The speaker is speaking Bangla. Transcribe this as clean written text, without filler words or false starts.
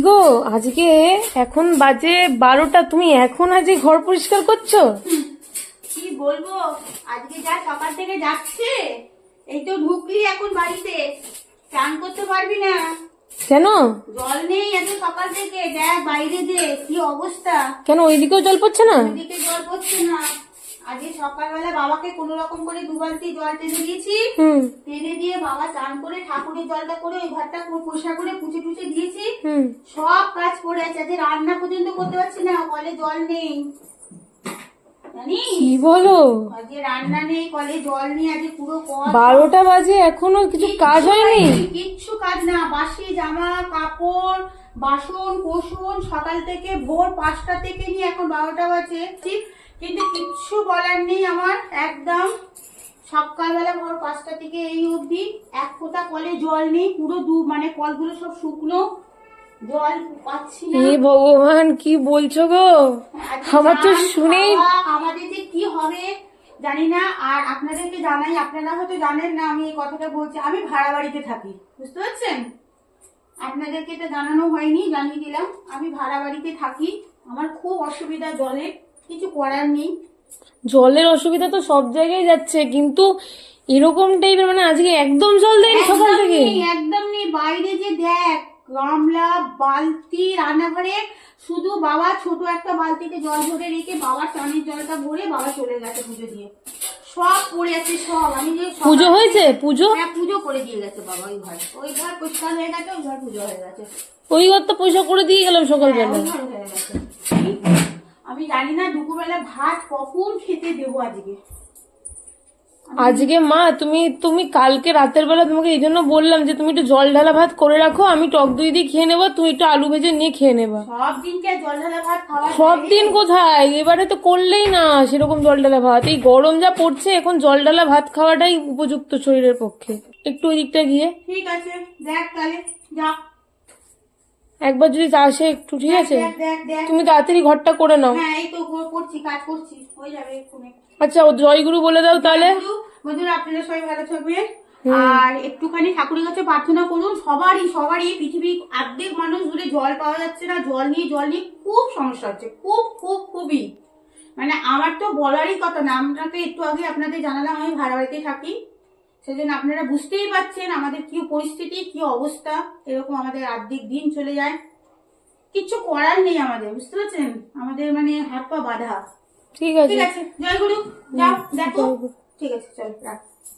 গো, আজকে এখন বাজে 12টা, তুমি এখন আজকে ঘর পরিষ্কার করছো? কি বলবো, আজকে যা সকাল থেকে যাচ্ছে, এই তো ঢুকলি এখন বাড়িতে, চান করতে পারবি না। কেন? জল নেই এত সকাল থেকে, দেখ বাইরে যে কি অবস্থা। কেন ওইদিকেও জল পড়ছে না? ওইদিকে জল পড়ছে না। আজকে সকালবেলা বাবাকে কোনো রকম করে 2 বালতি জল টেনে দিয়েছি, টেনে দিয়ে বাবা চান করে ঠাকুরের জলটা করে ওই ঘরটা পরিষ্কার করে পুছে টুচে দিয়েছি। সব কাজ পড়ে আছে, আজকে রান্না পর্যন্ত করতে পারছি না, কলে জল নেই। কি বলো? আজকে রান্না নেই, কলে জল নেই, আজকে পুরো কল। 12টা বাজে এখনো কিছু কাজ হয়নি? কিচ্ছু কাজ না, বাসি জামা কাপড় বাসন কোসন সকাল থেকে ভোর 5টা থেকে নিয়ে এখন 12টা বাজে, ঠিক, কিন্তু কিচ্ছু বলার নেই আমার একদম। সকালবেলা ভোর 5টা থেকে এই অবধি এক ফোঁটা কলে জল নেই, পুরো মানে কলগুলো সব শুকনো, জল পাচ্ছি না। হে ভগবান, কি বলছো গো? আমার তো শুনেই আমাদের যে কি হবে জানি না। আর আপনাদেরকে জানাই, আপনারা হয়তো জানেন না আমি এই কথাটা বলছি, আমি ভাড়া বাড়িতে থাকি, বুঝতে পারছেন? আপনাদেরকে এটা জানানো হয়নি, জানিয়ে দিলাম। আমি ভাড়া বাড়িতে থাকি, আমার খুব অসুবিধা জলের, কিছু করার নেই। জলের অসুবিধা তো সব জায়গায় যাচ্ছে, কিন্তু এরকম টাইপের মানে আজকে একদম জল দেয়নি সকাল থেকে? একদম নেই। বাইরে যে দেখ গামলা বালতি, রান্নাঘরে শুধু বাবা ছোট একটা বালতিতে জল ভরে রেখে বাবার চানের জলটা ভরে বাবা চলে গেছে পুজো দিয়ে, সব পড়ে আছে সব। আমি যে পুজো হয়েছে? পুজো? হ্যাঁ, পুজো করে দিয়ে গেছে বাবা। ওই ঘর পরিষ্কার হয়ে গেছে, ওই ঘর পুজো হয়ে গেছে। ওই ঘর তো পয়সা করে দিয়ে গেলাম সকালবেলা। ওই ঘর হয়ে গেছে। আমি জানি না দুপুরবেলা ভাত কখন খেতে দেবো আজকে। আজকে মা, তুমি কালকে রাতের বেলা তোমাকে এই জন্য বললাম যে তুমি একটু জল ঢালা ভাত করে রাখো, আমি টক দই দিয়ে খেয়ে নেবো, তুমি একটু আলু ভেজে নিয়ে খেয়ে নেবা। সব দিনকে জল ঢালা ভাত খাওয়া? সব দিন কোথায়, এবারে তো করলেই না সেরকম জল ঢালা ভাত। এই গরম যা পড়ছে, এখন জল ঢালা ভাত খাওয়াটাই উপযুক্ত শরীরের পক্ষে। একটু ওই দিকটা গিয়ে ঠিক আছে, দেখ তাহলে যা একবার যদি আসে একটু, ঠিক আছে? দেখ তুমি তাড়াতাড়ি ঘরটা করে নাও। হ্যাঁ, এই তো করছি, কাজ করছি, হয়ে যাবে এক্ষুনি। আচ্ছা, ও জয়গুরু বলে দাও তাহলে। বন্ধুরা, আপনারা সবাই ভালো থাকবেন, আর একটুখানি ঠাকুরের কাছে প্রার্থনা করুন। সবারই পৃথিবীর অর্ধেক মানুষ ধরে জল পাওয়া যাচ্ছে না, জল নিয়ে খুব সমস্যা হচ্ছে, খুবই। মানে আমার তো বলারই কথা না, আপনাকে একটু আগে আপনাদের জানালাম আমি ভাড়া বাড়িতে থাকি, সেজন্য আপনারা বুঝতেই পারছেন আমাদের কি পরিস্থিতি, কি অবস্থা। এরকম আমাদের অর্ধেক দিন চলে যায়, কিচ্ছু করার নেই আমাদের, বুঝতে পারছেন? আমাদের মানে হাত পা বাঁধা। ঠিক আছে, জয় গুরু, যাও দেখো। ঠিক আছে, চল রাখ।